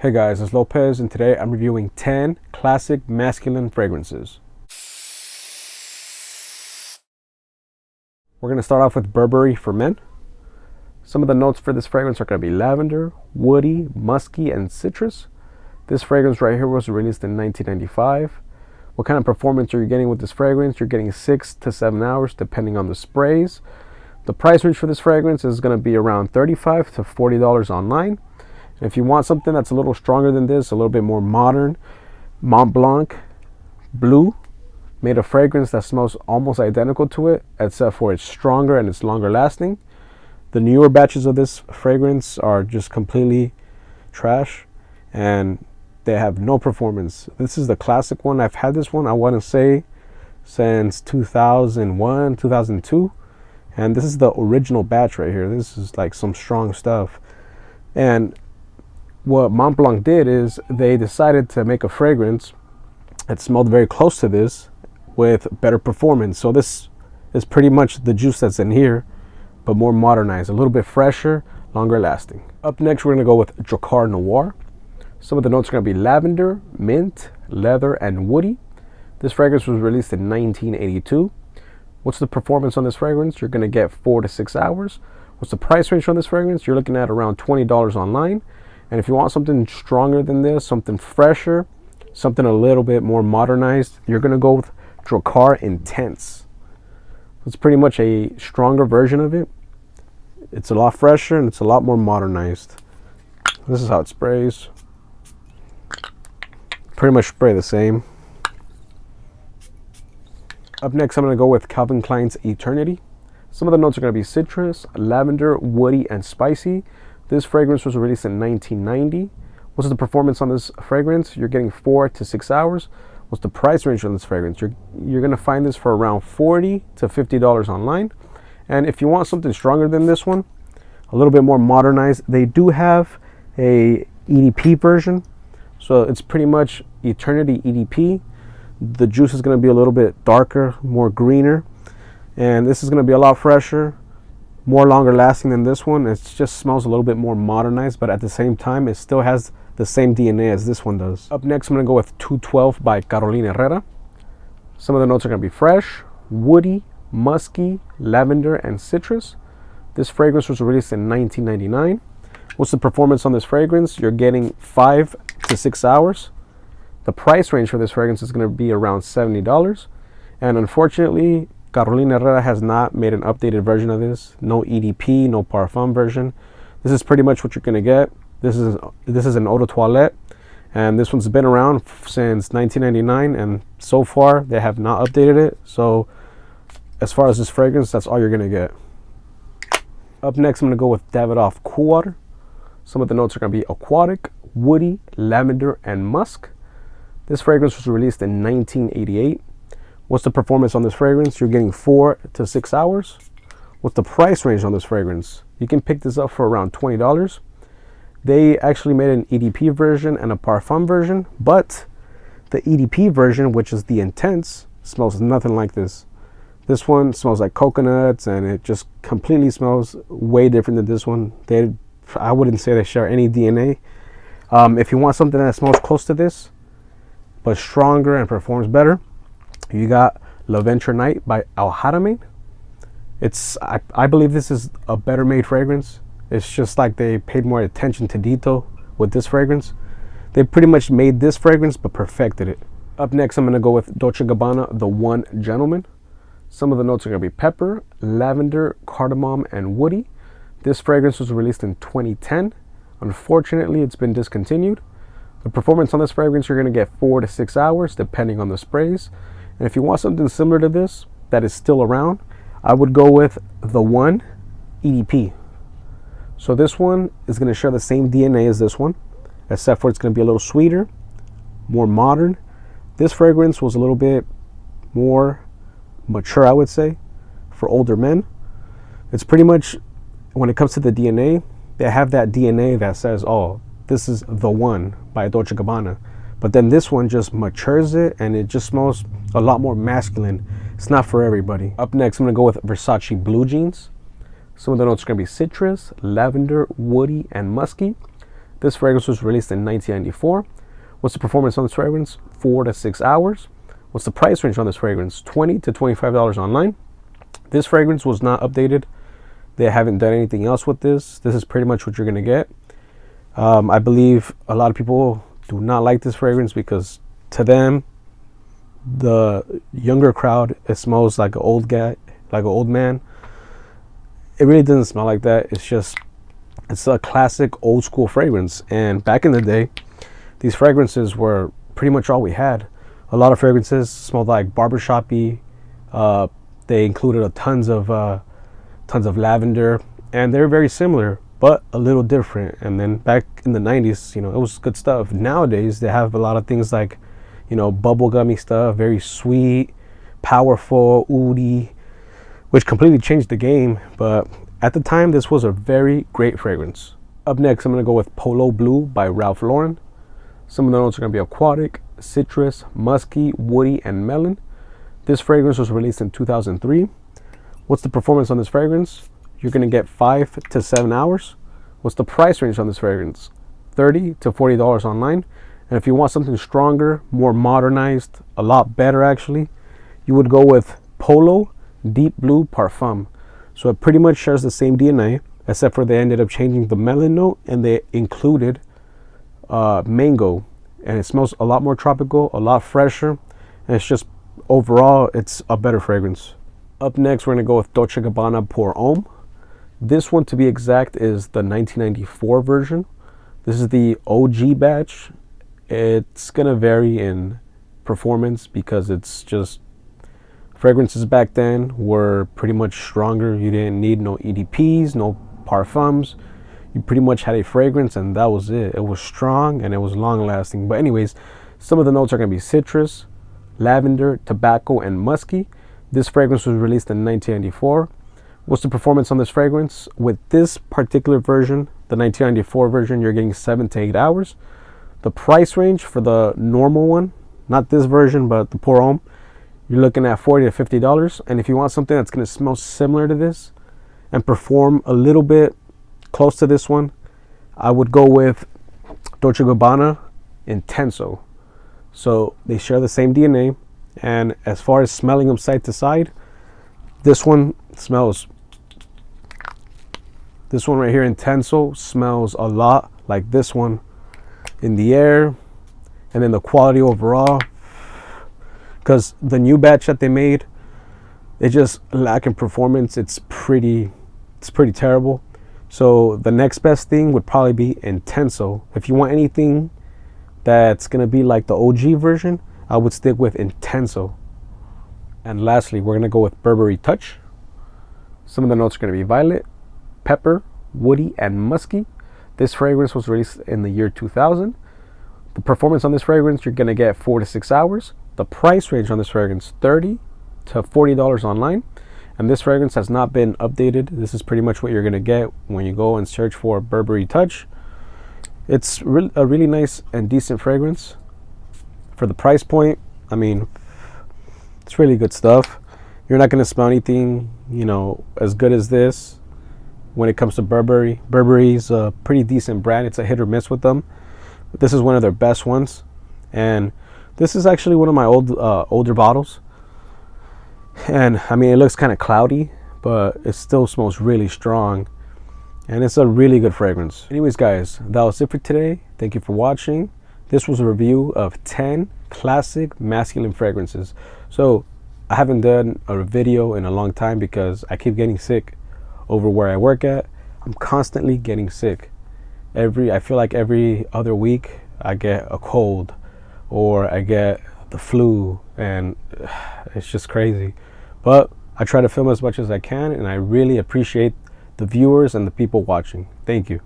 Hey guys, it's Lopez, and today I'm reviewing 10 classic masculine fragrances. We're going to start off with Burberry for men. Some of the notes for this fragrance are going to be lavender, woody, musky, and citrus. This fragrance right here was released in 1995. What kind of performance are you getting with this fragrance? You're getting 6 to 7 hours depending on the sprays. The price range for this fragrance is going to be around $35 to $40 online. If you want something that's a little stronger than this, a little bit more modern, Mont Blanc Blue made a fragrance that smells almost identical to it, except for it's stronger and it's longer lasting. The newer batches of this fragrance are just completely trash and they have no performance. This is the classic one. I've had this one, I want to say, since 2001, 2002. And this is the original batch right here. This is like some strong stuff. And what Mont Blanc did is they decided to make a fragrance that smelled very close to this with better performance. So this is pretty much the juice that's in here, but more modernized, a little bit fresher, longer lasting. Up next, we're gonna go with Drakkar Noir. Some of the notes are gonna be lavender, mint, leather, and woody. This fragrance was released in 1982. What's the performance on this fragrance? You're gonna get 4 to 6 hours. What's the price range on this fragrance? You're looking at around $20 online. And if you want something stronger than this, something fresher, something a little bit more modernized, you're going to go with Drakkar Intense. It's pretty much a stronger version of it. It's a lot fresher and it's a lot more modernized. This is how it sprays. Pretty much spray the same. Up next, I'm going to go with Calvin Klein's Eternity. Some of the notes are going to be citrus, lavender, woody, and spicy. This fragrance was released in 1990. What's the performance on this fragrance? You're getting 4 to 6 hours. What's the price range on this fragrance? You're going to find this for around $40 to $50 online. And if you want something stronger than this one, a little bit more modernized, they do have a EDP version. So it's pretty much Eternity EDP. The juice is going to be a little bit darker, more greener. And this is going to be a lot fresher, more longer lasting than this one. It just smells a little bit more modernized, but at the same time it still has the same DNA as this one does. Up next, I'm going to go with 212 by Carolina Herrera. Some of the notes are going to be fresh, woody, musky, lavender, and citrus. This fragrance was released in 1999. What's the performance on this fragrance? You're getting 5 to 6 hours. The price range for this fragrance is going to be around $70. And unfortunately, Carolina Herrera has not made an updated version of this. No EDP, no parfum version. This is pretty much what you're gonna get. This is an eau de toilette, and this one's been around since 1999, and so far they have not updated it. So as far as this fragrance, that's all you're gonna get. Up next, I'm gonna go with Davidoff Cool Water. Some of the notes are gonna be aquatic, woody, lavender, and musk. This fragrance was released in 1988. What's the performance on this fragrance? You're getting 4 to 6 hours. What's the price range on this fragrance? You can pick this up for around $20. They actually made an EDP version and a parfum version, but the EDP version, which is the Intense, smells nothing like this. This one smells like coconuts, and it just completely smells way different than this one. I wouldn't say they share any DNA. If you want something that smells close to this, but stronger and performs better, you got L'Aventure Night by Al Haramain. I believe this is a better made fragrance. It's just like they paid more attention to detail with this fragrance. They pretty much made this fragrance but perfected it. Up next, I'm going to go with Dolce & Gabbana The One Gentleman. Some of the notes are going to be pepper, lavender, cardamom, and woody. This fragrance was released in 2010. Unfortunately, it's been discontinued. The performance on this fragrance, you're going to get 4 to 6 hours depending on the sprays. And if you want something similar to this that is still around, I would go with The One EDP. So this one is going to share the same DNA as this one, except for it's going to be a little sweeter, more modern. This fragrance was a little bit more mature, I would say, for older men. It's pretty much, when it comes to the DNA, they have that DNA that says, oh, this is The One by Dolce & Gabbana. But then this one just matures it, and it just smells a lot more masculine. It's not for everybody. Up next, I'm gonna go with Versace Blue Jeans. Some of the notes are gonna be citrus, lavender, woody, and musky. This fragrance was released in 1994. What's the performance on this fragrance? 4 to 6 hours. What's the price range on this fragrance? $20 to $25 online. This fragrance was not updated. They haven't done anything else with this. This is pretty much what you're going to get. I believe a lot of people do not like this fragrance because to them, the younger crowd, it smells like an old guy, like an old man. It really doesn't smell like that. It's a classic old school fragrance. And back in the day, these fragrances were pretty much all we had. A lot of fragrances smelled like barbershop-y. They included tons of lavender, and they're very similar but a little different. And then back in the 90s, it was good stuff. Nowadays they have a lot of things like bubblegummy stuff, very sweet, powerful, oody, which completely changed the game. But at the time, this was a very great fragrance. Up next, I'm going to go with Polo Blue by Ralph Lauren. Some of the notes are going to be aquatic, citrus, musky, woody, and melon. This fragrance was released in 2003. What's the performance on this fragrance? You're going to get 5 to 7 hours. What's the price range on this fragrance? $30 to $40 online. And if you want something stronger, more modernized, a lot better actually, you would go with Polo Deep Blue Parfum. So it pretty much shares the same DNA, except for they ended up changing the melon note and they included mango. And it smells a lot more tropical, a lot fresher. And it's just, overall, it's a better fragrance. Up next, we're going to go with Dolce & Gabbana Pour Homme. This one, to be exact, is the 1994 version. This is the OG batch. It's going to vary in performance because it's just fragrances back then were pretty much stronger. You didn't need no EDPs, no parfums. You pretty much had a fragrance and that was it. It was strong and it was long lasting. But anyways, some of the notes are going to be citrus, lavender, tobacco, and musky. This fragrance was released in 1994. What's the performance on this fragrance? With this particular version, the 1994 version, you're getting 7 to 8 hours. The price range for the normal one, not this version, but the Pour Homme, you're looking at $40 to $50. And if you want something that's going to smell similar to this and perform a little bit close to this one, I would go with Dolce & Gabbana Intenso. So they share the same DNA. And as far as smelling them side to side, this one right here, Intenso, smells a lot like this one in the air. And then the quality overall, because the new batch that they made, it just lacking performance. It's pretty terrible. So the next best thing would probably be Intenso. If you want anything that's gonna be like the OG version, I would stick with Intenso. And lastly, we're gonna go with Burberry Touch. Some of the notes are gonna be violet, pepper, woody, and musky. This fragrance was released in the year 2000. The performance on this fragrance, you're gonna get 4 to 6 hours. The price range on this fragrance, $30 to $40 online. And this fragrance has not been updated. This is pretty much what you're gonna get when you go and search for Burberry Touch. It's a really nice and decent fragrance. For the price point, I mean, it's really good stuff. You're not gonna smell anything, as good as this. When it comes to Burberry, Burberry's a pretty decent brand. It's a hit or miss with them. But this is one of their best ones. And this is actually one of my older bottles. And I mean, it looks kind of cloudy, but it still smells really strong. And it's a really good fragrance. Anyways, guys, that was it for today. Thank you for watching. This was a review of 10 classic masculine fragrances. So I haven't done a video in a long time because I keep getting sick over where I work at. I'm constantly getting sick. I feel like every other week I get a cold or I get the flu, and it's just crazy. But I try to film as much as I can, and I really appreciate the viewers and the people watching. Thank you.